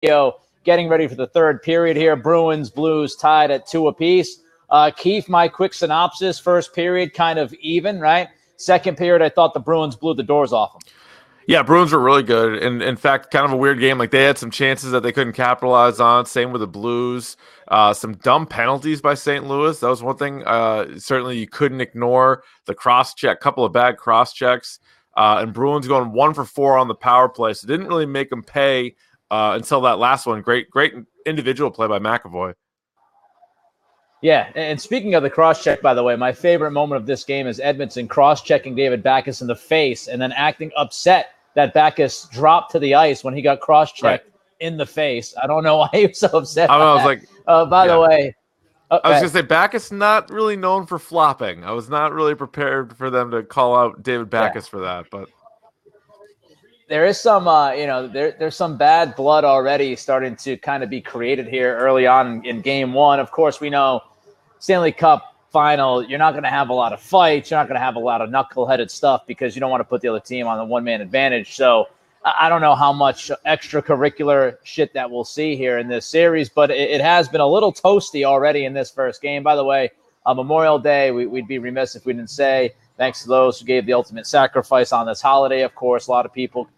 getting ready for the third period here. Bruins, Blues tied at 2 apiece. Keefe, my quick synopsis, first period kind of even, right? Second period, I thought the Bruins blew the doors off them. Yeah, Bruins were really good. And in fact, kind of a weird game. Like they had some chances that they couldn't capitalize on. Same with the Blues. Some dumb penalties by St. Louis. That was one thing. Certainly you couldn't ignore the cross-check, couple of bad cross-checks. And Bruins going 1 for 4 on the power play. So didn't really make them pay until that last one. Great individual play by McAvoy. Yeah, and speaking of the cross-check, by the way, my favorite moment of this game is Edmondson cross-checking David Backes in the face and then acting upset that Backes dropped to the ice when he got cross-checked in the face. I don't know why he was so upset. I was like, by the way. I was going to say, Backes not really known for flopping. I was not really prepared for them to call out David Backes for that, but there is some, there's some bad blood already starting to kind of be created here early on in game one. Of course, we know Stanley Cup final, you're not going to have a lot of fights. You're not going to have a lot of knuckleheaded stuff because you don't want to put the other team on the one-man advantage. So I don't know how much extracurricular shit that we'll see here in this series, but it has been a little toasty already in this first game. By the way, Memorial Day, we'd be remiss if we didn't say thanks to those who gave the ultimate sacrifice on this holiday. Of course, a lot of people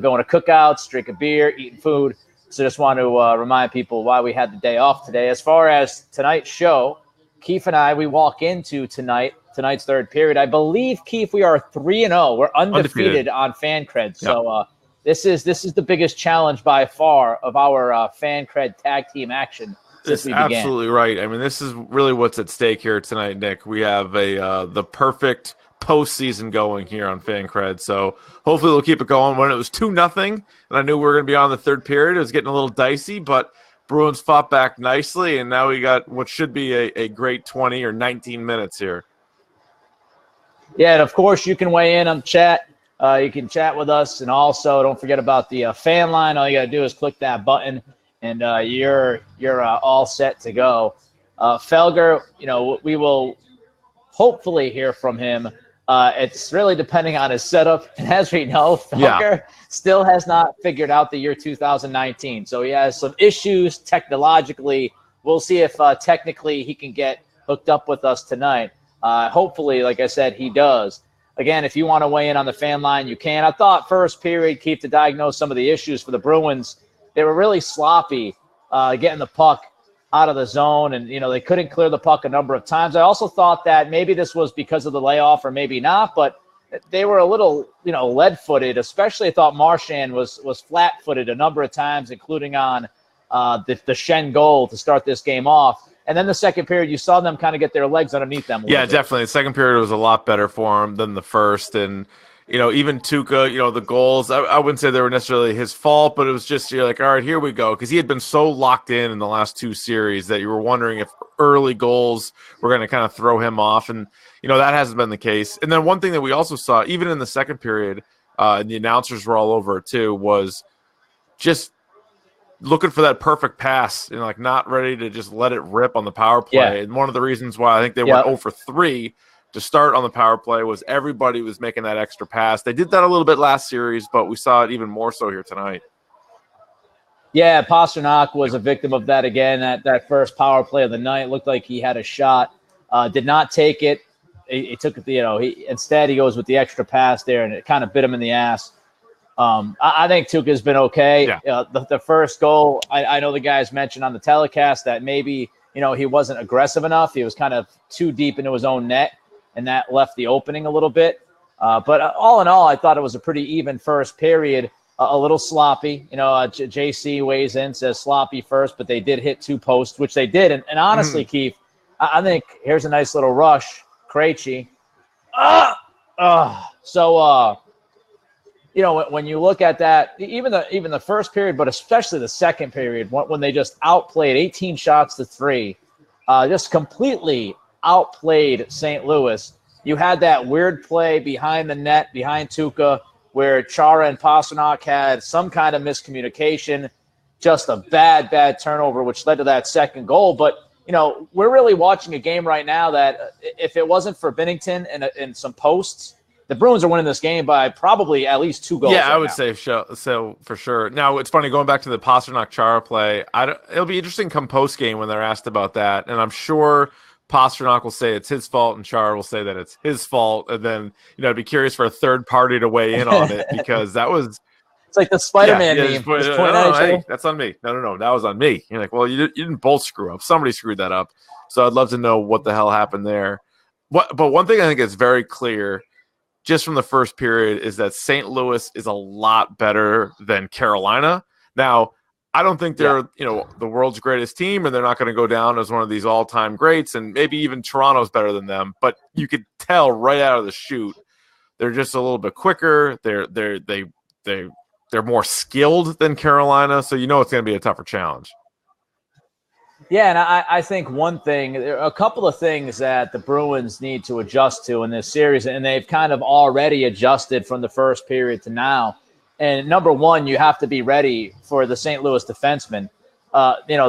going to cookouts, drinking beer, eating food. So just want to remind people why we had the day off today. As far as tonight's show, Keefe and I, we walk into tonight's third period. I believe, Keefe, we are 3-0. We're undefeated on Fancred. So this is the biggest challenge by far of our Fancred tag team action since we began. Absolutely right. I mean, this is really what's at stake here tonight, Nick. We have the perfect postseason going here on Fancred. So hopefully we'll keep it going. When it was 2-0, and I knew we were going to be on the third period, it was getting a little dicey, but Bruins fought back nicely, and now we got what should be a great 20 or 19 minutes here. Yeah, and of course you can weigh in on chat. You can chat with us, and also don't forget about the fan line. All you got to do is click that button, and you're all set to go. Felger, we will hopefully hear from him. It's really depending on his setup. And as we know, Felger still has not figured out the year 2019. So he has some issues technologically. We'll see if technically he can get hooked up with us tonight. Hopefully, like I said, he does. Again, if you want to weigh in on the fan line, you can. I thought first period, Keefe, to diagnose some of the issues for the Bruins, they were really sloppy getting the puck out of the zone, and they couldn't clear the puck a number of times. I also thought that maybe this was because of the layoff or maybe not, but they were a little lead-footed. Especially I thought Marchand was flat-footed a number of times, including on the Shen goal to start this game off. And then the second period, you saw them kind of get their legs underneath them. Yeah, definitely. The second period was a lot better for him than the first, and even Tuukka, the goals, I wouldn't say they were necessarily his fault, but it was just, you're like, all right, here we go. Because he had been so locked in the last two series that you were wondering if early goals were going to kind of throw him off. And, that hasn't been the case. And then one thing that we also saw, even in the second period, and the announcers were all over it too, was just looking for that perfect pass and not ready to just let it rip on the power play. Yeah. And one of the reasons why I think they went 0 for 3 to start on the power play was everybody was making that extra pass. They did that a little bit last series, but we saw it even more so here tonight. Yeah, Pastrnak was a victim of that again. That first power play of the night looked like he had a shot, did not take it. He took it, instead he goes with the extra pass there, and it kind of bit him in the ass. I think Tuukka's been okay. Yeah. The first goal, I know the guys mentioned on the telecast that maybe, he wasn't aggressive enough. He was kind of too deep into his own net, and that left the opening a little bit. But all in all, I thought it was a pretty even first period, a little sloppy. JC weighs in, says sloppy first, but they did hit 2 posts, which they did. And honestly, Keefe, I think here's a nice little rush. Krejci. When you look at that, even the first period, but especially the second period, when they just outplayed 18 shots to 3, just completely outplayed St. Louis. You had that weird play behind the net, behind Tuukka, where Chara and Pastrnak had some kind of miscommunication, just a bad turnover, which led to that second goal. But, we're really watching a game right now that if it wasn't for Binnington and some posts, the Bruins are winning this game by probably at least 2 goals. Yeah, right I would now. say so for sure. Now, it's funny, going back to the Pastrnak Chara play, it'll be interesting come post-game when they're asked about that, and I'm sure Pastrnak will say it's his fault and Chara will say that it's his fault, and then, I'd be curious for a third party to weigh in on it, because that was... It's like the Spider-Man meme. Just point out, hey, that's on me. No, that was on me. You're like, well, you didn't both screw up. Somebody screwed that up. So I'd love to know what the hell happened there. But one thing I think is very clear just from the first period is that St. Louis is a lot better than Carolina. Now, I don't think they're the world's greatest team, and they're not going to go down as one of these all-time greats, and maybe even Toronto's better than them. But you could tell right out of the chute, they're just a little bit quicker. They're more skilled than Carolina, so it's going to be a tougher challenge. Yeah, and I think there are a couple of things that the Bruins need to adjust to in this series, and they've kind of already adjusted from the first period to now. And number one, you have to be ready for the St. Louis defensemen.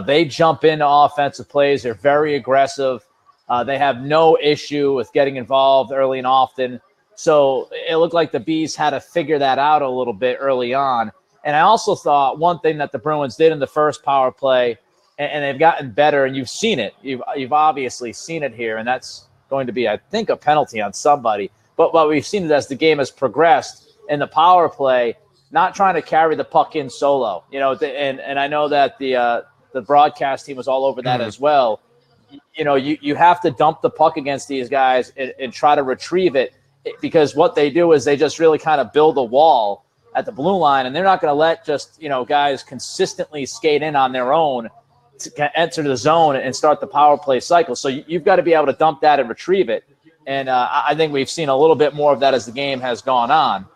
They jump into offensive plays. They're very aggressive. They have no issue with getting involved early and often. So it looked like the Bees had to figure that out a little bit early on. And I also thought one thing that the Bruins did in the first power play, and they've gotten better, and you've seen it. You've obviously seen it here, and that's going to be, I think, a penalty on somebody. But we've seen it as the game has progressed in the power play, not trying to carry the puck in solo. And I know that the broadcast team was all over that as well. You have to dump the puck against these guys and try to retrieve it, because what they do is they just really kind of build a wall at the blue line, and they're not going to let just guys consistently skate in on their own to enter the zone and start the power play cycle. So you've got to be able to dump that and retrieve it. And I think we've seen a little bit more of that as the game has gone on.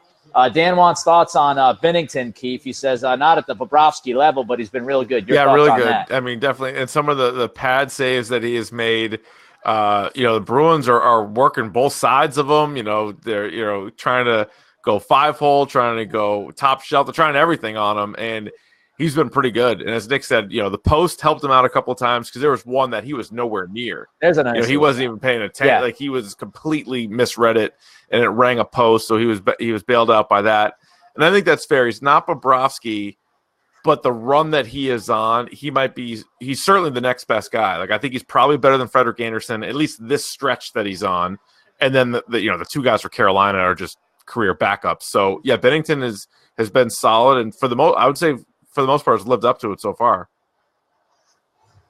Dan wants thoughts on Binnington, Keefe. He says not at the Bobrovsky level, but he's been really good. Your really on good. That? I mean, definitely. And some of the pad saves that he has made, the Bruins are working both sides of them. They're trying to go 5-hole, trying to go top shelf. They're trying everything on him, and he's been pretty good. And as Nick said, the post helped him out a couple of times, because there was one that he was nowhere near. There's a nice he wasn't even paying attention. Yeah. Like, he was completely misread it, and it rang a post, so he was bailed out by that. And I think that's fair. He's not Bobrovsky, but the run that he is on, he's certainly the next best guy. Like, I think he's probably better than Frederik Andersen, at least this stretch that he's on. And then the two guys for Carolina are just career backups. So yeah, Binnington has been solid, and I would say for the most part has lived up to it so far.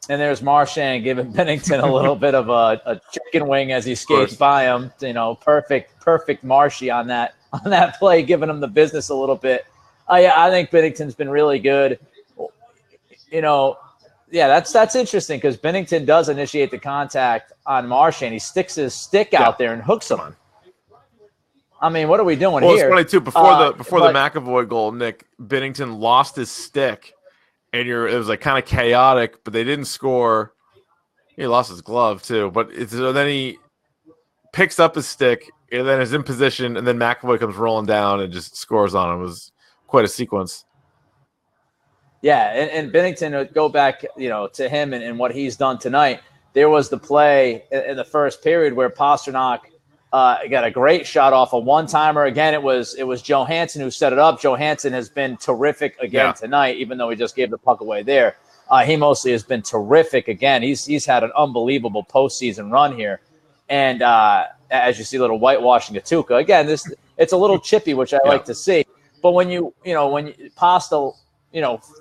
And there's Marchand giving Binnington a little bit of a chicken wing as he skates by him. Perfect Marshy on that play, giving him the business a little bit. I think Binnington's been really good. That's interesting, because Binnington does initiate the contact on Marchand. He sticks his stick out there and hooks him. I mean, what are we doing here? Well, it's funny too. Before the McAvoy goal, Nick, Binnington lost his stick, and it was like kind of chaotic, but they didn't score. He lost his glove too, but then he picks up his stick and then is in position, and then McAvoy comes rolling down and just scores on him. It was quite a sequence. Yeah, and Binnington, go back, to him and what he's done tonight. There was the play in the first period where Pastrnak got a great shot off a one-timer. Again, it was Johansson who set it up. Johansson has been terrific again tonight, even though he just gave the puck away there. He mostly has been terrific again. He's had an unbelievable postseason run here. And as you see, a little whitewashing of Tuukka. Again, it's a little chippy, which I like to see. But when Pasta,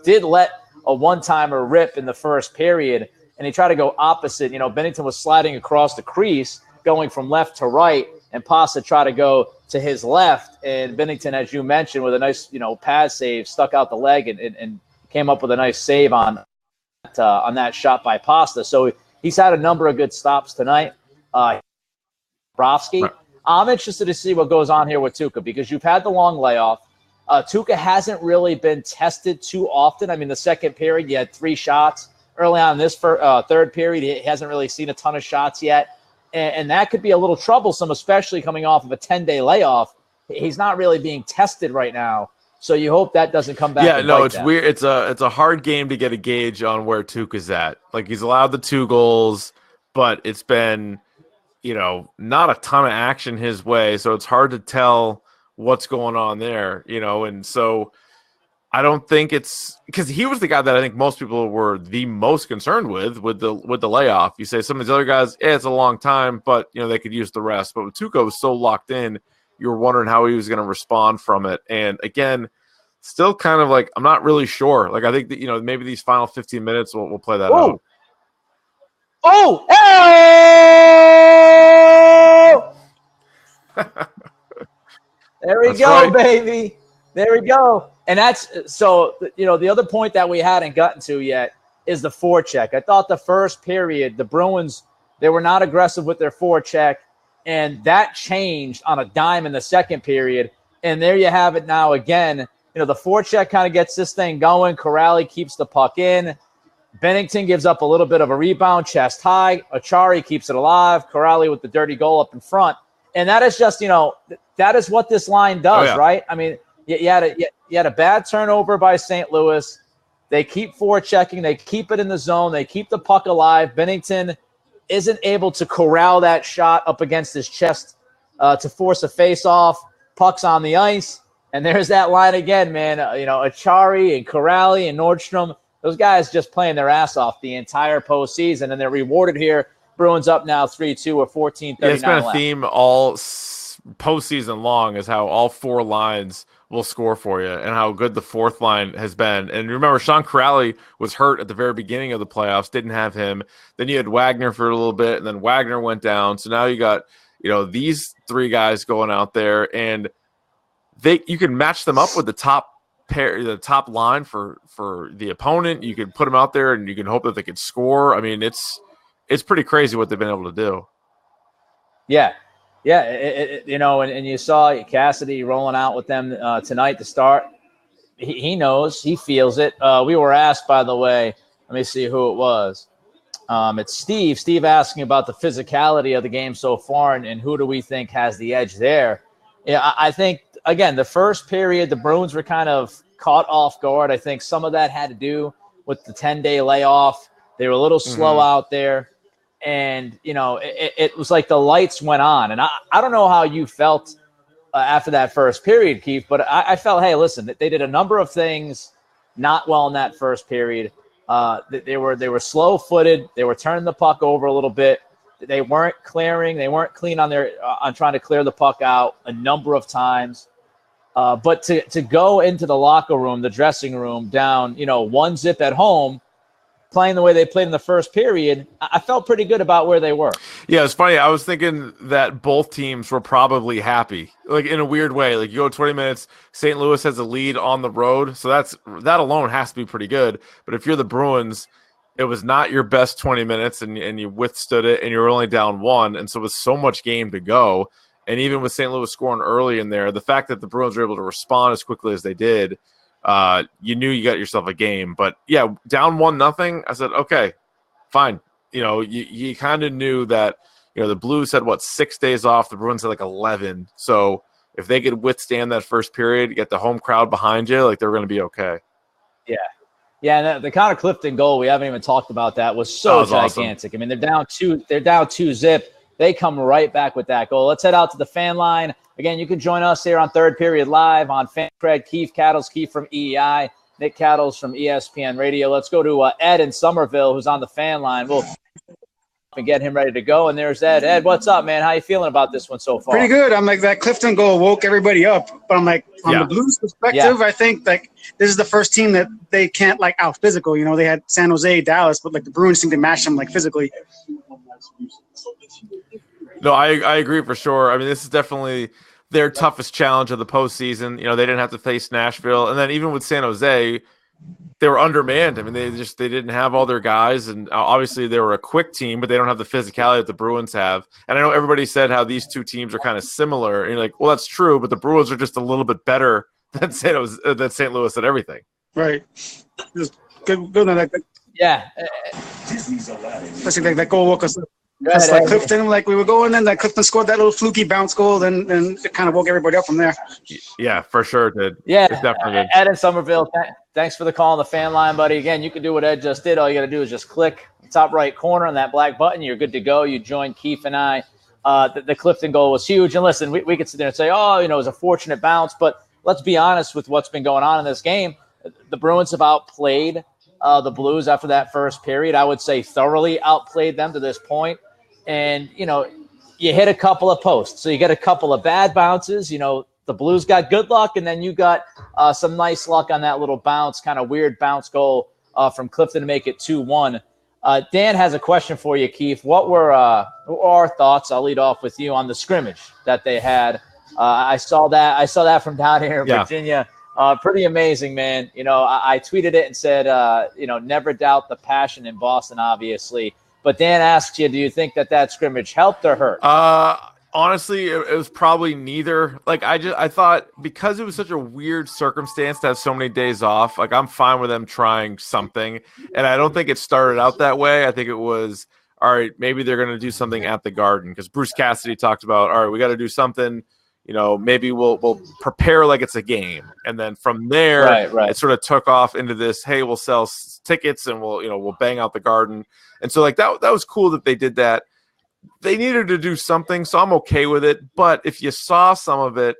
did let a one-timer rip in the first period, and he tried to go opposite. Binnington was sliding across the crease, going from left to right, and Pasta tried to go to his left. And Binnington, as you mentioned, with a nice, pad save, stuck out the leg and came up with a nice save on that shot by Pasta. So he's had a number of good stops tonight. Bobrovsky. Right. I'm interested to see what goes on here with Tuukka, because you've had the long layoff. Tuukka hasn't really been tested too often. I mean, the second period, you had 3 shots. Early on in this third period, he hasn't really seen a ton of shots yet. And that could be a little troublesome, especially coming off of a 10-day layoff. He's not really being tested right now. So you hope that doesn't come back. Yeah, no, it's weird. It's a hard game to get a gauge on where Tuukka's at. Like, he's allowed the 2 goals, but it's been, not a ton of action his way, so it's hard to tell what's going on there, and so I don't think it's because he was the guy that I think most people were the most concerned with the layoff. You say some of these other guys, it's a long time, but they could use the rest. But with Tuukka was so locked in, you were wondering how he was going to respond from it. And again, still kind of like I'm not really sure. Like I think that maybe these final 15 minutes we'll play that out. Oh! There we go, right, baby. There we go. And that's so, the other point that we hadn't gotten to yet is the forecheck. I thought the first period, the Bruins, they were not aggressive with their forecheck, and that changed on a dime in the second period. And there you have it now again. The forecheck kind of gets this thing going. Corrali keeps the puck in. Bennington gives up a little bit of a rebound, chest high. Achari keeps it alive. Corrali with the dirty goal up in front. And that is just, that is what this line does, right? I mean, you had a bad turnover by St. Louis. They keep forechecking. They keep it in the zone. They keep the puck alive. Bennington isn't able to corral that shot up against his chest to force a face-off. Puck's on the ice. And there's that line again, man. Achari and Corrali and Nordstrom, those guys just playing their ass off the entire postseason, and they're rewarded here. Bruins up now 3-2 or 14-39 It's been a left. theme all postseason long is how all four lines will score for you and how good the fourth line has been. And remember, Sean Corrali was hurt at the very beginning of the playoffs, didn't have him. Then you had Wagner for a little bit, and then Wagner went down. So now you got, these three guys going out there, and you can match them up with the top pair, the top line for the opponent. You can put them out there, and you can hope that they can score. I mean, it's pretty crazy what they've been able to do. Yeah. Yeah, and you saw Cassidy rolling out with them tonight to start. He knows. He feels it. We were asked, by the way, let me see who it was. It's Steve. Steve asking about the physicality of the game so far and who do we think has the edge there. Yeah, I think, again, the first period, the Bruins were kind of caught off guard. I think some of that had to do with the 10-day layoff. They were a little slow out there. And, it was like the lights went on. And I don't know how you felt after that first period, Keefe, but I felt, hey, listen, they did a number of things not well in that first period. They were slow-footed. They were turning the puck over a little bit. They weren't clearing. They weren't clean on trying to clear the puck out a number of times. But to go into the locker room, the dressing room, down, 1-0 at home, playing the way they played in the first period, I felt pretty good about where they were. Yeah, it's funny. I was thinking that both teams were probably happy, like in a weird way. Like you go 20 minutes, St. Louis has a lead on the road, so that alone has to be pretty good. But if you're the Bruins, it was not your best 20 minutes, and you withstood it, and you were only down 1, and so with so much game to go, and even with St. Louis scoring early in there, the fact that the Bruins were able to respond as quickly as they did, you knew you got yourself a game. But yeah, down 1-0, I said, okay, fine. You kind of knew that, the Blues had 6 days off. The Bruins had 11. So if they could withstand that first period, get the home crowd behind you, they're going to be okay. Yeah. Yeah. And the Connor Clifton goal, we haven't even talked about that, was so gigantic. Awesome. I mean, they're down 2-0. They come right back with that goal. Let's head out to the fan line. Again, you can join us here on Third Period Live on Fancred. Keefe from EEI, Nick Cattles from ESPN Radio. Let's go to Ed in Somerville, who's on the fan line. We'll get him ready to go. And there's Ed. Ed, what's up, man? How you feeling about this one so far? Pretty good. I'm like, that Clifton goal woke everybody up. But I'm like, from the Blues perspective, I think this is the first team that they can't out physical. They had San Jose, Dallas, but the Bruins think they match them physically. No, I agree for sure. I mean, this is definitely their toughest challenge of the postseason. They didn't have to face Nashville. And then even with San Jose, they were undermanned. I mean, they didn't have all their guys. And obviously they were a quick team, but they don't have the physicality that the Bruins have. And I know everybody said how these two teams are kind of similar. And you're like, well, that's true, but the Bruins are just a little bit better than St. Louis at everything. Right. Just good. Yeah. Especially that goal woke us up. Just Clifton, we were going in, Clifton scored that little fluky bounce goal, then it kind of woke everybody up from there. Yeah, for sure it did. Yeah, it definitely did. Ed in Somerville, thanks for the call on the fan line, buddy. Again, you can do what Ed just did. All you got to do is just click the top right corner on that black button. You're good to go. You join Keefe and I the Clifton goal was huge. And listen, we could sit there and say, oh, it was a fortunate bounce. But let's be honest with what's been going on in this game. The Bruins have outplayed the Blues after that first period. I would say thoroughly outplayed them to this point. And, you hit a couple of posts. So you get a couple of bad bounces. The Blues got good luck, and then you got some nice luck on that little bounce, kind of weird bounce goal from Clifton to make it 2-1. Dan has a question for you, Keefe. What were our thoughts? I'll lead off with you on the scrimmage that they had. I saw that from down here in Virginia. Pretty amazing, man. I tweeted it and said, never doubt the passion in Boston, obviously. But Dan asks you, do you think that scrimmage helped or hurt? Honestly, it was probably neither. I thought because it was such a weird circumstance to have so many days off, I'm fine with them trying something. And I don't think it started out that way. I think it was, all right, maybe they're going to do something at the Garden, because Bruce Cassidy talked about, all right, we got to do something. Maybe we'll prepare like it's a game. And then from there, it sort of took off into this, hey, we'll sell tickets and we'll bang out the Garden. And so that was cool that they did that. They needed to do something, so I'm okay with it. But if you saw some of it,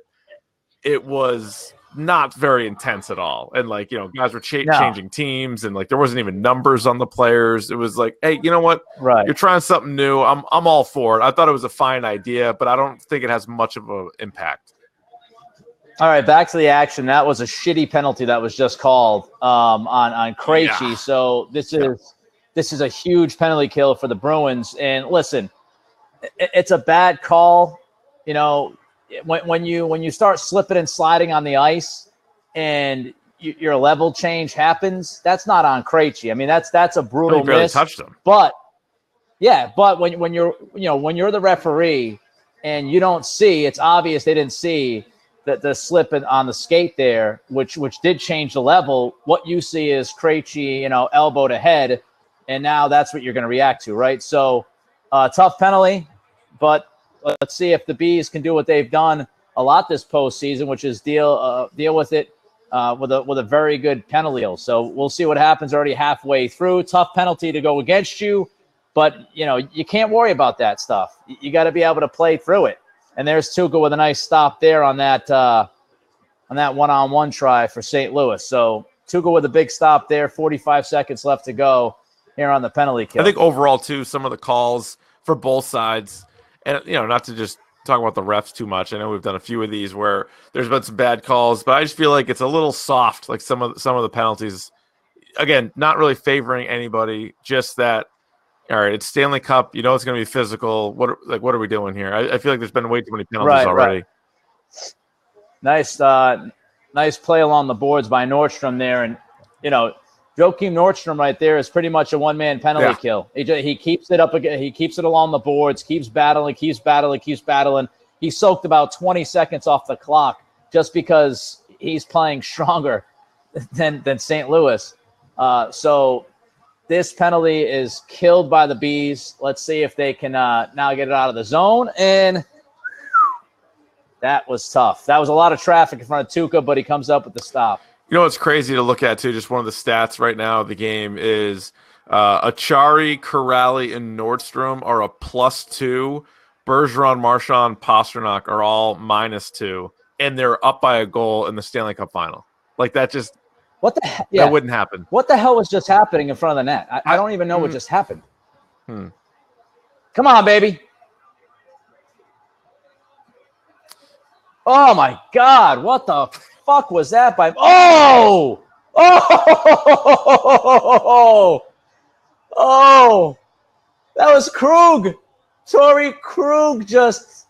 it was not very intense at all. And guys were changing teams, and there wasn't even numbers on the players. It was like, hey, you know what? Right. You're trying something new. I'm all for it. I thought it was a fine idea, but I don't think it has much of an impact. All right, back to the action. That was a shitty penalty that was just called on Krejci. Yeah. So this is a huge penalty kill for the Bruins. And listen, it's a bad call. When you start slipping and sliding on the ice and your level change happens, that's not on Krejci. I mean, that's a brutal miss. Barely touched him. But when you're the referee and you don't see, it's obvious they didn't see the slip on the skate there, which did change the level. What you see is Krejci, elbow to head, and now that's what you're going to react to, right? So tough penalty, but let's see if the Bees can do what they've done a lot this postseason, which is deal with it with a very good penalty. So we'll see what happens. Already halfway through. Tough penalty to go against you, but you can't worry about that stuff. You got to be able to play through it. And there's Tuukka with a nice stop there on that one-on-one try for St. Louis. So Tuukka with a big stop there. 45 seconds left to go here on the penalty kill. I think overall too, some of the calls for both sides. And, not to just talk about the refs too much. I know we've done a few of these where there's been some bad calls, but I just feel like it's a little soft, like some of the penalties. Again, not really favoring anybody, just that, all right, it's Stanley Cup. It's going to be physical. What are we doing here? I feel like there's been way too many penalties already. Right. Nice play along the boards by Nordstrom there. And, Joakim Nordstrom right there is pretty much a one-man penalty kill. He keeps it up again. He keeps it along the boards, keeps battling. He soaked about 20 seconds off the clock just because he's playing stronger than St. Louis. So this penalty is killed by the Bees. Let's see if they can now get it out of the zone. And that was tough. That was a lot of traffic in front of Tuukka, but he comes up with the stop. What's crazy to look at, too, just one of the stats right now of the game is Achari, Corrali, and Nordstrom are a +2. Bergeron, Marchand, Pasternak are all -2. And they're up by a goal in the Stanley Cup final. That just – what the hell? Yeah. That wouldn't happen. What the hell was just happening in front of the net? I don't even know what just happened. Come on, baby. Oh, my God. What the fuck was that by? Oh, that was Krug. Torrey Krug just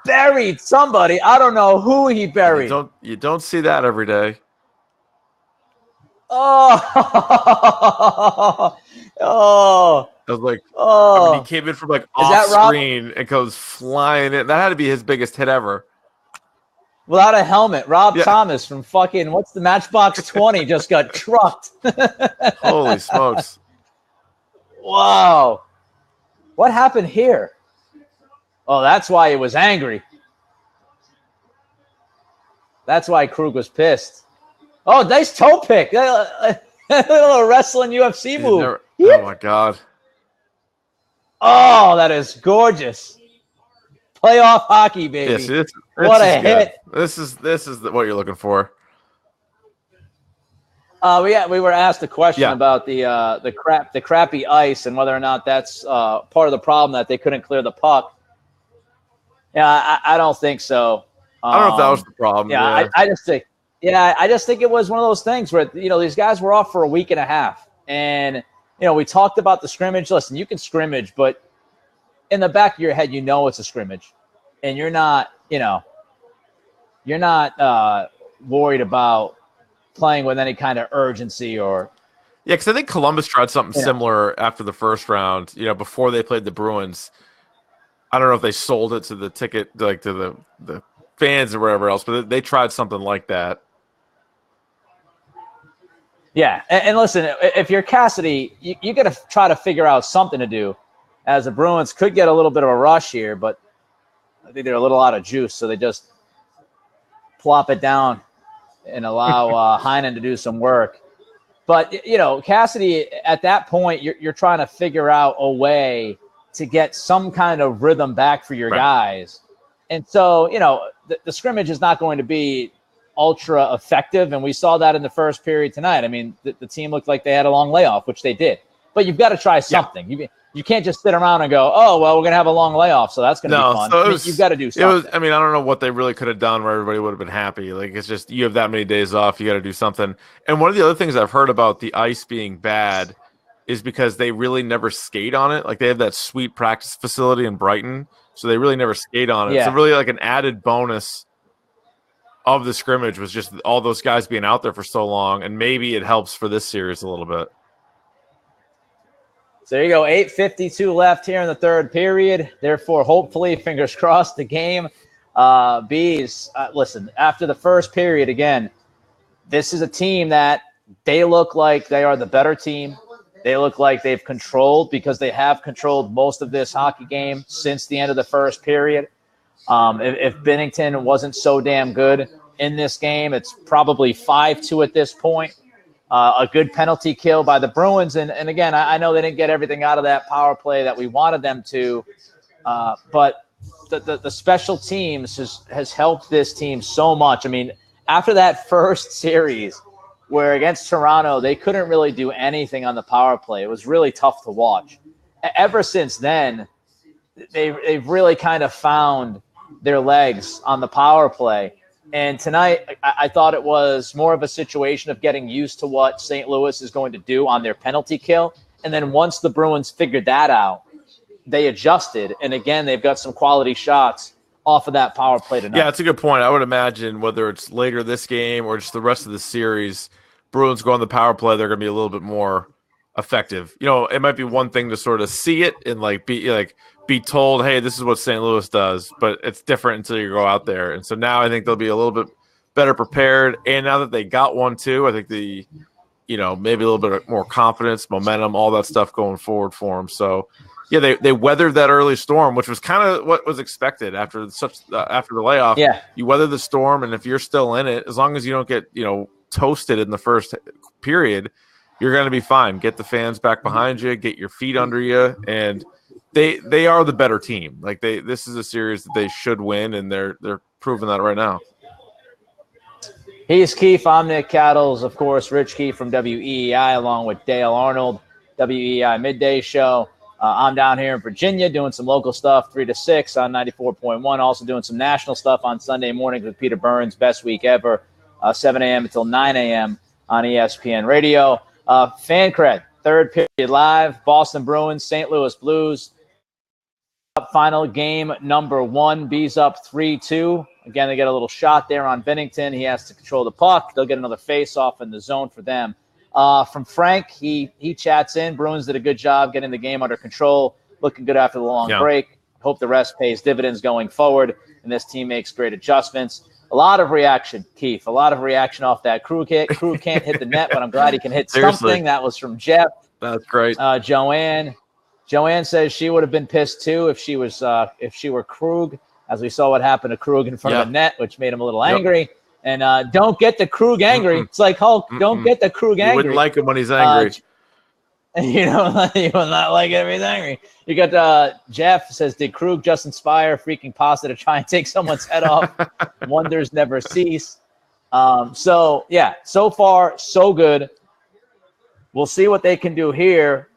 buried somebody. I don't know who he buried. You don't see that every day. Oh. I was like, I mean, he came in from off screen and goes flying in. That had to be his biggest hit ever. Without a helmet, Rob Thomas from fucking, what's the Matchbox 20 just got trucked. Holy smokes. Wow. What happened here? Oh, that's why he was angry. That's why Krug was pissed. Oh, nice toe pick. A little wrestling UFC move. Oh, my God. Oh, that is gorgeous. Playoff hockey, baby. Yes, this what a hit. This is what you're looking for. We were asked a question about the crappy ice and whether or not that's part of the problem that they couldn't clear the puck. Yeah, I don't think so. I don't know if that was the problem. Yeah, I just think it was one of those things where these guys were off for a week and a half, and we talked about the scrimmage. Listen, you can scrimmage, but in the back of your head, it's a scrimmage, and you're not worried about playing with any kind of urgency or. Yeah, because I think Columbus tried something similar after the first round. Before they played the Bruins. I don't know if they sold it to the ticket, like to the fans or whatever else, but they tried something like that. Yeah, and listen, if you're Cassidy, you got to try to figure out something to do, as the Bruins could get a little bit of a rush here, but I think they're a little out of juice, so they just plop it down and allow Heinen to do some work. But, Cassidy, at that point, you're trying to figure out a way to get some kind of rhythm back for your guys. And so, the scrimmage is not going to be ultra effective, and we saw that in the first period tonight. I mean, the team looked like they had a long layoff, which they did. But you've got to try something. Yeah. You can't just sit around and go, oh, well, we're going to have a long layoff, so that's going to be fun. So you've got to do something. I don't know what they really could have done where everybody would have been happy. Like, it's just you have that many days off, you got to do something. And one of the other things I've heard about the ice being bad is because they really never skate on it. Like, they have that sweet practice facility in Brighton, so they really never skate on it. Yeah. So really, like, an added bonus of the scrimmage was just all those guys being out there for so long, and maybe it helps for this series a little bit. So there you go, 8:52 left here in the third period. Therefore, hopefully, fingers crossed, the game. Bees, listen, after the first period, again, this is a team that they look like they are the better team. They look like they've controlled, because they have controlled most of this hockey game since the end of the first period. If Binnington wasn't so damn good in this game, it's probably 5-2 at this point. A good penalty kill by the Bruins. And again, I know they didn't get everything out of that power play that we wanted them to, but the special teams has helped this team so much. I mean, after that first series where against Toronto, they couldn't really do anything on the power play. It was really tough to watch. Ever since then, they've really kind of found their legs on the power play. And tonight, I thought it was more of a situation of getting used to what St. Louis is going to do on their penalty kill. And then once the Bruins figured that out, they adjusted. And again, they've got some quality shots off of that power play tonight. Yeah, it's a good point. I would imagine whether it's later this game or just the rest of the series, Bruins go on the power play, they're going to be a little bit more effective. It might be one thing to sort of see it and be told, hey, this is what St. Louis does, but it's different until you go out there. And so now I think they'll be a little bit better prepared. And now that they got one too, I think maybe a little bit more confidence, momentum, all that stuff going forward for them. So yeah, they weathered that early storm, which was kind of what was expected after the layoff. Yeah, you weather the storm, and if you're still in it, as long as you don't get toasted in the first period, you're going to be fine. Get the fans back behind you, get your feet under you, and they are the better team. Like this is a series that they should win, and they're proving that right now. He's Keefe. I'm Nick Cattles, of course. Rich Keefe from WEEI, along with Dale Arnold, WEEI Midday Show. I'm down here in Virginia doing some local stuff, 3 to 6 on 94.1. Also doing some national stuff on Sunday mornings with Peter Burns, best week ever, 7 a.m. until 9 a.m. on ESPN Radio. Fancred, third period live. Boston Bruins, St. Louis Blues. Final game number 1. Bees up 3-2. Again, they get a little shot there on Binnington. He has to control the puck. They'll get another face-off in the zone for them. From Frank, he chats in. Bruins did a good job getting the game under control. Looking good after the long break. Hope the rest pays dividends going forward, and this team makes great adjustments. A lot of reaction, Keefe. A lot of reaction off that Krug hit. Krug can't hit the net, but I'm glad he can hit something. That was from Jeff. That's great. Joanne says she would have been pissed too if she were Krug, as we saw what happened to Krug in front of the net, which made him a little angry. And don't get the Krug angry. It's like Hulk. Don't get the Krug angry. You wouldn't like him when he's angry. You know, you will not like everything. You got Jeff says, did Krug just inspire freaking pasta to try and take someone's head off? Wonders never cease. So, yeah, so far, so good. We'll see what they can do here.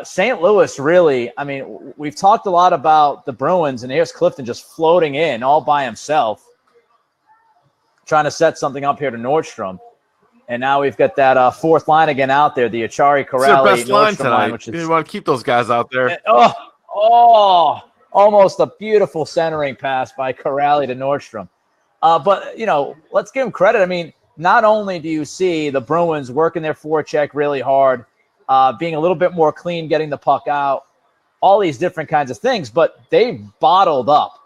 St. Louis, really, I mean, we've talked a lot about the Bruins, and here's Clifton just floating in all by himself, trying to set something up here to Nordstrom. And now we've got that fourth line again out there, the Achari, Corrali, Nordstrom line, which is, you want to keep those guys out there. Almost a beautiful centering pass by Corali to Nordstrom. But, you know, let's give him credit. I mean, not only do you see the Bruins working their forecheck really hard, being a little bit more clean, getting the puck out, all these different kinds of things, but they've bottled up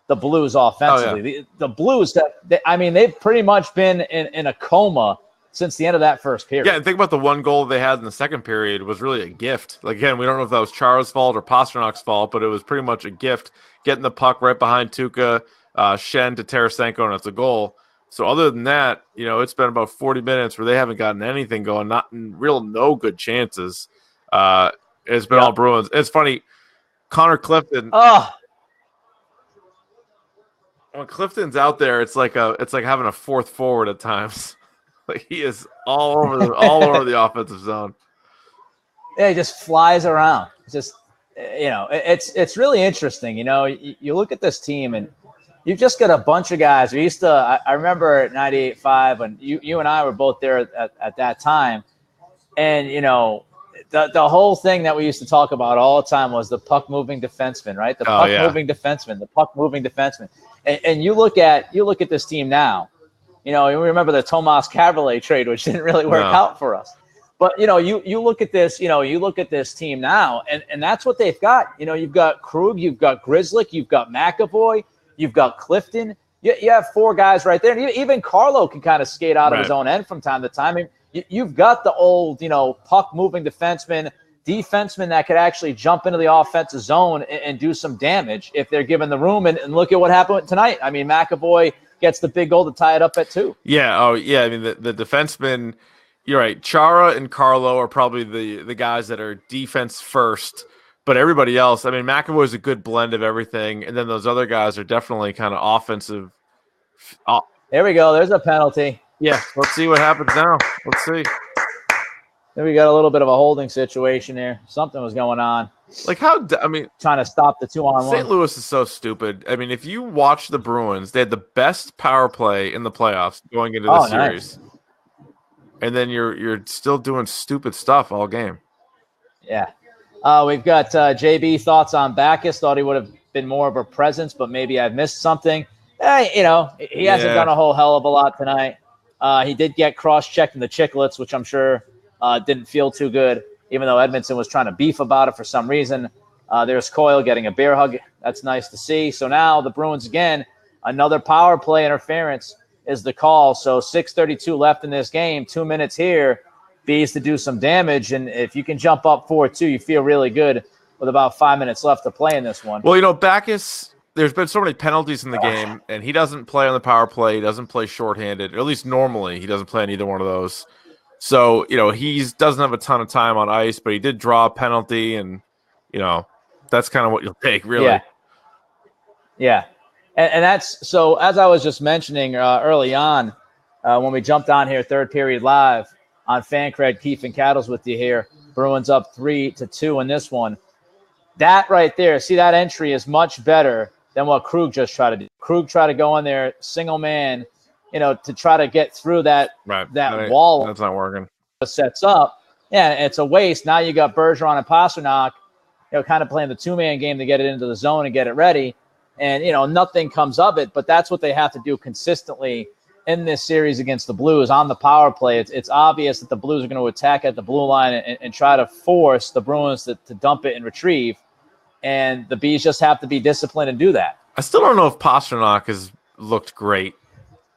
the Blues offensively. Oh, yeah. The Blues, they've pretty much been in a coma since the end of that first period. Yeah, and think about the one goal they had in the second period was really a gift. Like, again, we don't know if that was Chara's fault or Pasternak's fault, but it was pretty much a gift, getting the puck right behind Tuukka, Shen to Tarasenko, and it's a goal. So other than that, you know, it's been about 40 minutes where they haven't gotten anything going, no good chances. It's been all Bruins. It's funny, Connor Clifton. When Clifton's out there, it's like having a fourth forward at times. Like, he is all over the offensive zone. Yeah, he just flies around. Just, you know, it's really interesting. You know, you look at this team and you've just got a bunch of guys. We used to, I remember at 98.5 when you and I were both there at that time. And, you know, the whole thing that we used to talk about all the time was the puck moving defenseman, right? The puck moving defenseman. And you look at this team now. You know, you remember the Tomas Kaberle trade, which didn't really work out for us. But, you know, you look at this, team now, and that's what they've got. You know, you've got Krug, you've got Grzelcyk, you've got McAvoy, you've got Clifton. You have four guys right there. And even Carlo can kind of skate out of his own end from time to time. I mean, you've got the old, you know, puck-moving defenseman that could actually jump into the offensive zone and do some damage if they're given the room. And look at what happened tonight. I mean, McAvoy gets the big goal to tie it up at 2. Yeah. Oh, yeah. I mean, the defensemen, you're right. Chara and Carlo are probably the guys that are defense first, but everybody else, I mean, McAvoy is a good blend of everything. And then those other guys are definitely kind of offensive. There we go. There's a penalty. Yeah. Let's see what happens now. Let's see. Then we got a little bit of a holding situation here. Something was going on. Like, trying to stop the 2-on-1. St. Louis is so stupid. I mean, if you watch the Bruins, they had the best power play in the playoffs going into the series. Nice. And then you're still doing stupid stuff all game. Yeah. We've got JB thoughts on Backes. Thought he would have been more of a presence, but maybe I've missed something. You know, he hasn't done a whole hell of a lot tonight. He did get cross-checked in the chicklets, which I'm sure didn't feel too good, even though Edmondson was trying to beef about it for some reason. There's Coyle getting a bear hug. That's nice to see. So now the Bruins, again, another power play interference is the call. So 6:32 left in this game, 2 minutes here. Bees to do some damage. And if you can jump up 4-2, you feel really good with about 5 minutes left to play in this one. Well, you know, Backes, there's been so many penalties in the game, and he doesn't play on the power play. He doesn't play shorthanded, or at least normally he doesn't play on either one of those. So, you know, he doesn't have a ton of time on ice, but he did draw a penalty, and, you know, that's kind of what you'll take, really. Yeah. And that's – so as I was just mentioning early on when we jumped on here, third period live on Fancred, Keefe and Cattles with you here, Bruins up 3-2 in this one. That right there, see, that entry is much better than what Krug just tried to do. Krug tried to go in there, single man, you know, to try to get through that wall. That's not working. Sets up. Yeah, it's a waste. Now you got Bergeron and Pastrnak, you know, kind of playing the two-man game to get it into the zone and get it ready. And, you know, nothing comes of it, but that's what they have to do consistently in this series against the Blues on the power play. It's obvious that the Blues are going to attack at the blue line and try to force the Bruins to dump it and retrieve. And the Bees just have to be disciplined and do that. I still don't know if Pastrnak has looked great.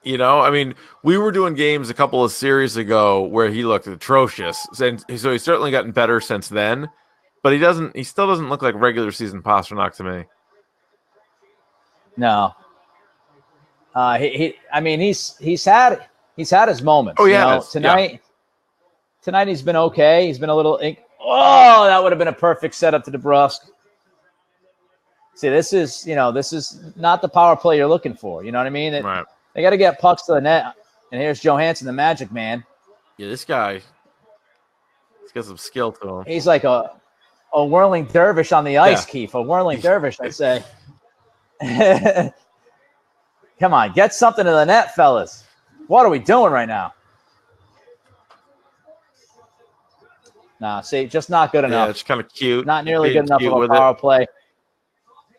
You know, I mean, we were doing games a couple of series ago where he looked atrocious. And so he's certainly gotten better since then. But he still doesn't look like regular season Pastrnak to me. No. He's had his moments. Oh, yeah. You know? Tonight he's been okay. He's been a little Oh, that would have been a perfect setup to DeBrusque. See, this is not the power play you're looking for. You know what I mean? Right. They got to get pucks to the net. And here's Johansson, the Magic Man. Yeah, this guy, he's got some skill to him. He's like a whirling dervish on the ice, Keefe. A whirling dervish, I'd say. Come on, get something to the net, fellas. What are we doing right now? Nah, see, just not good enough. Yeah, it's kind of cute. Not nearly good enough of a power play.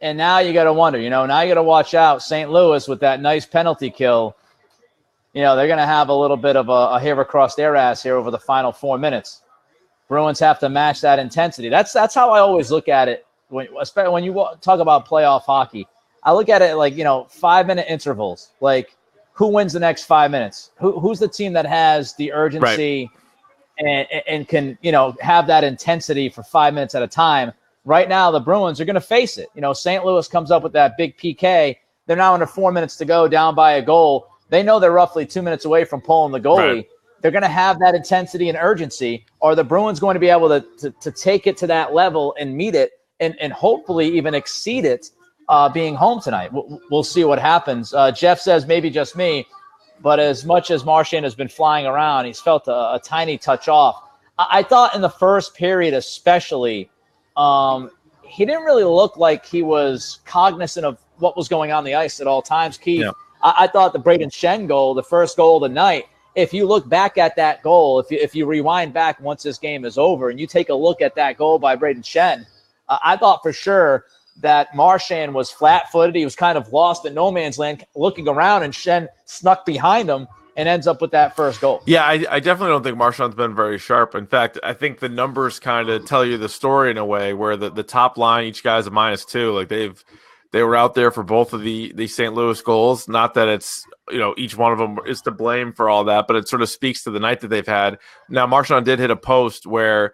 And now you got to wonder, now you got to watch out. St. Louis with that nice penalty kill, they're going to have a little bit of a hair across their ass here over the final 4 minutes. Bruins have to match that intensity. That's how I always look at it, especially when you talk about playoff hockey. I look at it like, 5-minute intervals. Like, who wins the next 5 minutes? Who's the team that has the urgency and can, have that intensity for 5 minutes at a time? Right now, the Bruins are going to face it. St. Louis comes up with that big PK. They're now under 4 minutes to go, down by a goal. They know they're roughly 2 minutes away from pulling the goalie. Right. They're going to have that intensity and urgency. Are the Bruins going to be able to take it to that level and meet it and hopefully even exceed it being home tonight? We'll see what happens. Jeff says maybe just me, but as much as Marchand has been flying around, he's felt a tiny touch off. I thought in the first period especially, he didn't really look like he was cognizant of what was going on the ice at all times, Keith. Yeah. I thought the Braden Shen goal, the first goal of the night, if you look back at that goal, if you rewind back once this game is over and you take a look at that goal by Braden Shen, I thought for sure that Marchand was flat-footed. He was kind of lost in no man's land looking around, and Shen snuck behind him and ends up with that first goal. Yeah, I definitely don't think Marchand's been very sharp. In fact, I think the numbers kind of tell you the story in a way where the top line, each guy's a -2. Like they were out there for both of the St. Louis goals. Not that it's, each one of them is to blame for all that, but it sort of speaks to the night that they've had. Now, Marchand did hit a post where,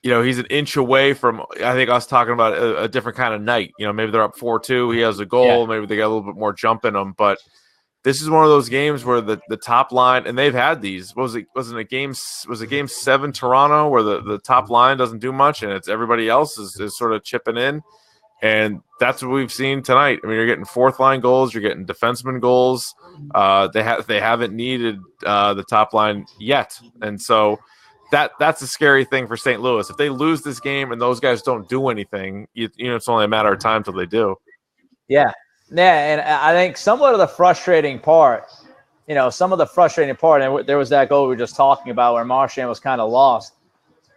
he's an inch away from, I think, us talking about a different kind of night. Maybe they're up 4-2. He has a goal. Yeah. Maybe they got a little bit more jump in them, but this is one of those games where the top line, and they've had these. Was it game 7 Toronto where the top line doesn't do much and it's everybody else is sort of chipping in, and that's what we've seen tonight. I mean, you're getting fourth line goals, you're getting defenseman goals. They haven't needed the top line yet, and so that's a scary thing for St. Louis. If they lose this game and those guys don't do anything, it's only a matter of time till they do. Yeah. Yeah, and I think somewhat of the frustrating part, and there was that goal we were just talking about where Marchand was kind of lost.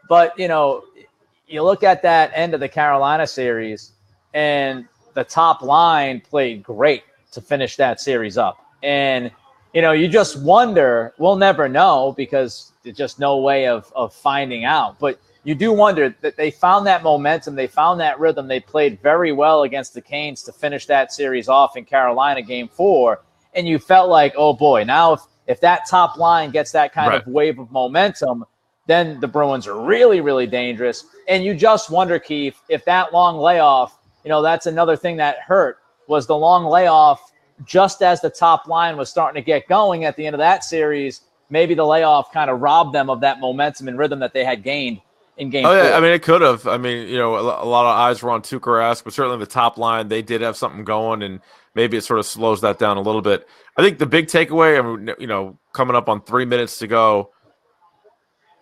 But, you look at that end of the Carolina series, and the top line played great to finish that series up. And, you just wonder, we'll never know because there's just no way of finding out. But you do wonder that they found that momentum. They found that rhythm. They played very well against the Canes to finish that series off in Carolina game 4. And you felt like, oh, boy, now if that top line gets that kind of wave of momentum, then the Bruins are really, really dangerous. And you just wonder, Keefe, if that long layoff, that's another thing that hurt, was the long layoff just as the top line was starting to get going at the end of that series. Maybe the layoff kind of robbed them of that momentum and rhythm that they had gained in game 4. Yeah, I mean, it could have. I mean, a lot of eyes were on Tuukka Rask, but certainly the top line, they did have something going, and maybe it sort of slows that down a little bit. I think the big takeaway, coming up on 3 minutes to go,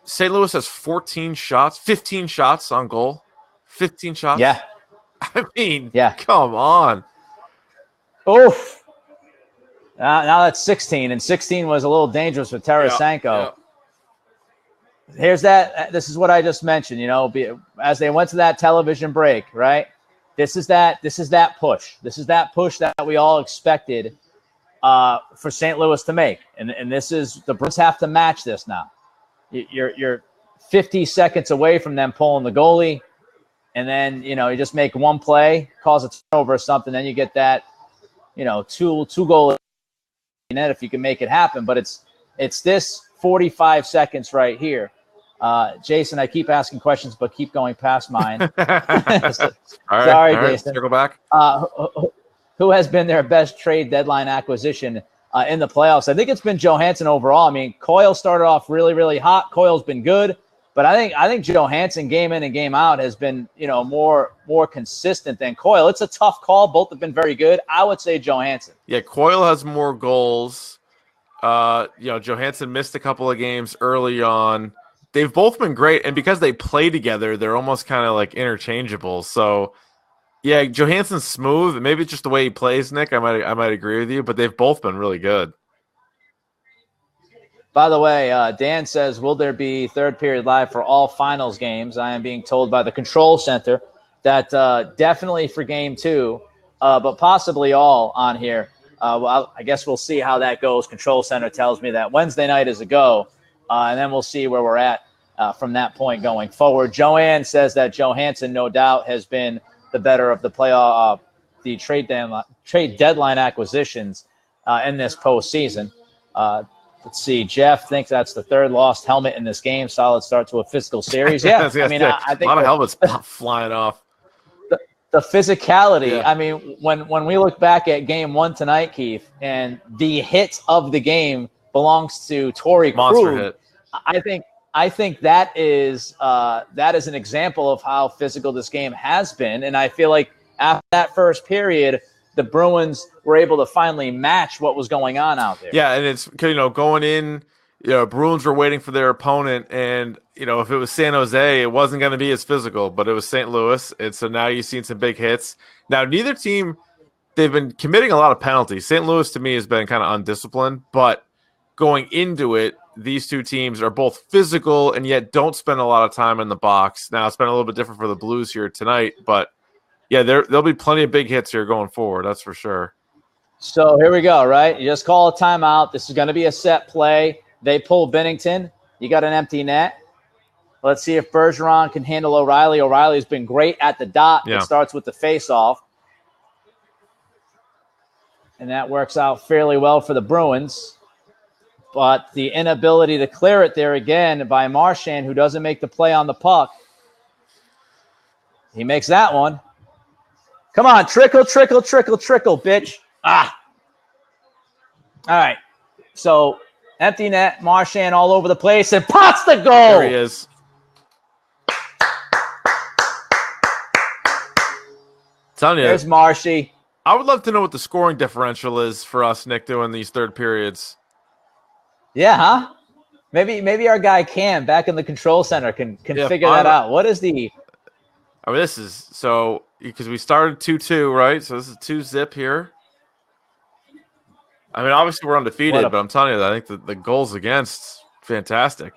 St. Louis has 15 shots on goal. 15 shots? Yeah. I mean, come on. Oof. Now that's 16, and 16 was a little dangerous with Tarasenko. Yeah. Here's that. This is what I just mentioned, as they went to that television break, right? This is that push. This is that push that we all expected for St. Louis to make. And this is, the Bruins have to match this now. You're 50 seconds away from them pulling the goalie. And then, you just make one play, cause a turnover or something. Then you get that, two goal net if you can make it happen. But it's this 45 seconds right here. Jason, I keep asking questions, but keep going past mine. Sorry, Jason. Circle back. Who has been their best trade deadline acquisition in the playoffs? I think it's been Johansson overall. I mean, Coyle started off really, really hot. Coyle's been good. But I think Johansson game in and game out has been, more consistent than Coyle. It's a tough call. Both have been very good. I would say Johansson. Yeah, Coyle has more goals. Johansson missed a couple of games early on. They've both been great, and because they play together, they're almost kind of like interchangeable. So, yeah, Johansson's smooth. Maybe it's just the way he plays, Nick. I might agree with you, but they've both been really good. By the way, Dan says, will there be third period live for all finals games? I am being told by the control center that definitely for game 2, but possibly all on here. Well, I guess we'll see how that goes. Control center tells me that Wednesday night is a go, and then we'll see where we're at from that point going forward. Joanne says that Johansson, no doubt, has been the better of the playoff, the trade deadline acquisitions in this postseason. Let's see. Jeff thinks that's the third lost helmet in this game. Solid start to a physical series. Yeah, I mean, I think a lot of helmets flying off. The physicality. Yeah. I mean, when we look back at game 1 tonight, Keefe, and the hits of the game belongs to Torrey Krug. I think that is an example of how physical this game has been, and I feel like after that first period, the Bruins were able to finally match what was going on out there. Yeah, and it's going in, Bruins were waiting for their opponent, and if it was San Jose, it wasn't going to be as physical, but it was St. Louis, and so now you've seen some big hits. Now, neither team, they've been committing a lot of penalties. St. Louis, to me, has been kind of undisciplined, but going into it, these two teams are both physical and yet don't spend a lot of time in the box. Now, it's been a little bit different for the Blues here tonight, but yeah, there'll be plenty of big hits here going forward. That's for sure. So here we go, right? You just call a timeout. This is going to be a set play. They pull Binnington. You got an empty net. Let's see if Bergeron can handle O'Reilly. O'Reilly's been great at the dot. Yeah. It starts with the face-off. And that works out fairly well for the Bruins. But the inability to clear it there again by Marchand, who doesn't make the play on the puck. He makes that one. Come on, trickle, bitch. All right. So, empty net, Marchand all over the place, and pots the goal. There he is. Telling you, there's Marshy. I would love to know what the scoring differential is for us, Nick, doing these third periods. Yeah, huh? Maybe our guy Cam back in the control center can figure that out. What is the... I mean, this is so because we started 2-2, right? So this is 2-zip here. I mean, obviously we're undefeated, but I'm telling you, I think the goals against fantastic.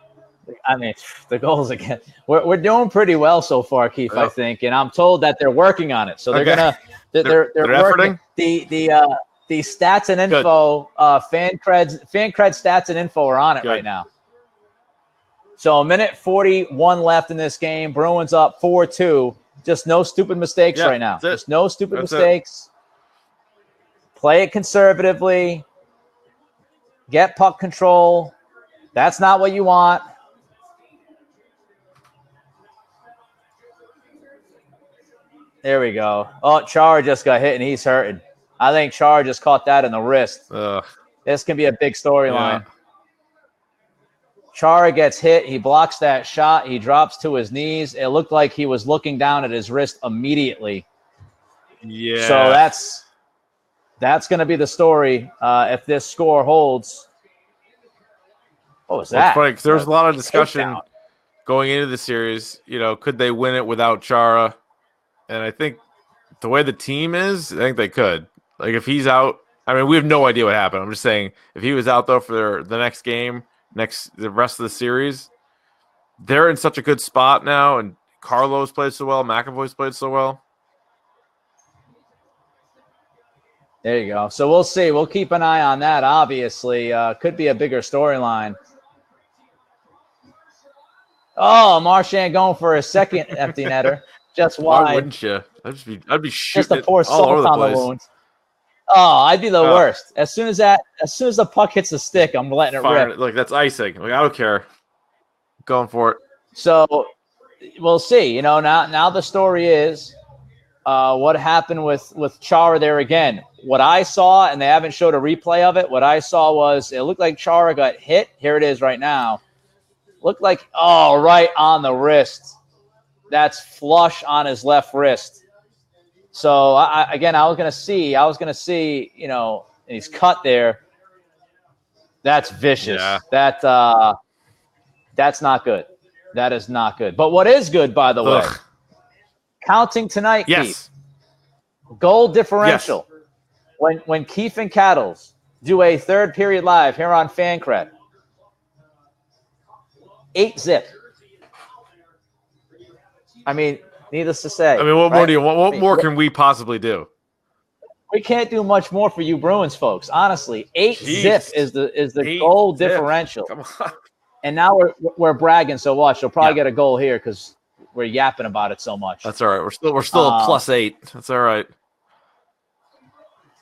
I mean, the goals again. We're doing pretty well so far, Keefe. Yep. I think, and I'm told that they're working on it. So they're gonna they're working. The stats and info, Fancred stats and info are on it right now. So a minute 41 left in this game. Bruins up 4-2. Just no stupid mistakes right now. Just no stupid mistakes. Play it conservatively. Get puck control. That's not what you want. There we go. Oh, Chara just got hit and he's hurting. I think Chara just caught that in the wrist. This can be a big storyline. Yeah. Chara gets hit. He blocks that shot. He drops to his knees. It looked like he was looking down at his wrist immediately. Yeah. So that's going to be the story if this score holds. What was that? It's funny because there was a lot of discussion going into the series. Could they win it without Chara? And I think the way the team is, I think they could. Like if he's out, I mean, we have no idea what happened. I'm just saying if he was out though for the next game, the rest of the series, they're in such a good spot now. And Carlos played so well, McAvoy's played so well. There you go. So we'll see. We'll keep an eye on that. Obviously, could be a bigger storyline. Oh, Marchand going for a second empty netter. Just wide. Why wouldn't you? I'd be shooting just to pour all over salt on the wounds. Oh, I'd be the worst. As soon as the puck hits the stick, I'm letting it rip. Like that's icing. Like I don't care. Going for it. So we'll see. Now the story is what happened with Chara there again. What I saw, and they haven't showed a replay of it, what I saw was it looked like Chara got hit. Here it is right now. Looked like, oh, right on the wrist. That's flush on his left wrist. So, I was going to see, you know, he's cut there. That's vicious. Yeah. That's not good. That is not good. But what is good, by the way, counting tonight, yes. Keefe, goal differential. Yes. When Keefe and Cattles do a third period live here on Fancred, 8-zip. I mean, needless to say. I mean, what more do you want? What more can we possibly do? We can't do much more for you Bruins folks. Honestly, 8-zip is the goal differential. Come on. And now we're bragging so much. They'll probably get a goal here because we're yapping about it so much. That's all right. We're still a +8. That's all right.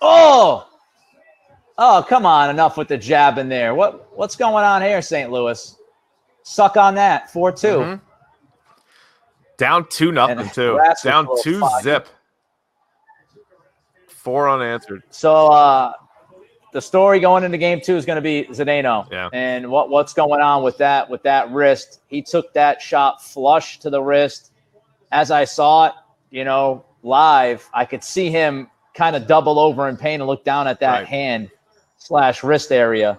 Oh, come on! Enough with the jab in there. What's going on here, St. Louis? Suck on that. 4-2. Mm-hmm. Down 2-0 too. Down 2-zip. 4 unanswered. So the story going into game 2 is going to be Zdeno. Yeah. And what's going on with that wrist? He took that shot flush to the wrist. As I saw it, you know, live, I could see him kind of double over in pain and look down at that hand/wrist area.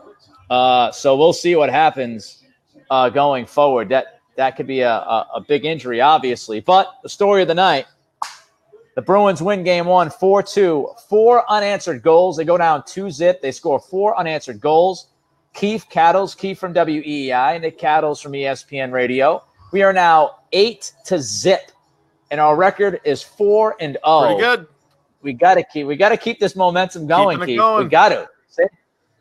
So we'll see what happens going forward. That could be a big injury, obviously. But the story of the night, the Bruins win game 1, 4-2. 4 unanswered goals. They go down 2-zip. They score 4 unanswered goals. Keefe from WEEI, Nick Cattles from ESPN Radio. We are now 8-zip, and our record is 4-0. Pretty good. We gotta keep this momentum going, Keefe. Going. We got to.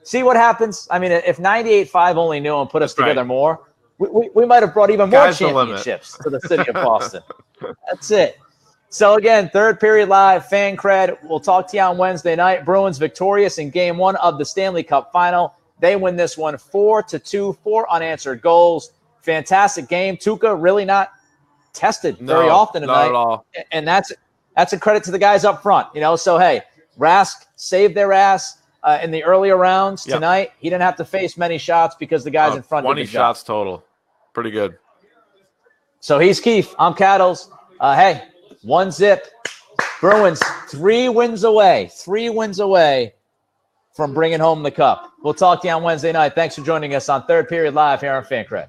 See what happens. I mean, if 98.5 only knew and put us together more, we might have brought even more championships to the city of Boston. That's it. So, again, third period live, Fancred. We'll talk to you on Wednesday night. Bruins victorious in game 1 of the Stanley Cup final. They win this one 4-2, 4 unanswered goals. Fantastic game. Tuukka really not tested very often tonight. Not at all. And that's a credit to the guys up front. You know, so, hey, Rask saved their ass in the earlier rounds tonight. He didn't have to face many shots because the guys in front did the 20 job. shots total. Pretty good. So he's Keefe. I'm Cattles. Hey, 1-zip. Bruins 3 wins away from bringing home the cup. We'll talk to you on Wednesday night. Thanks for joining us on Third Period Live here on Fancred.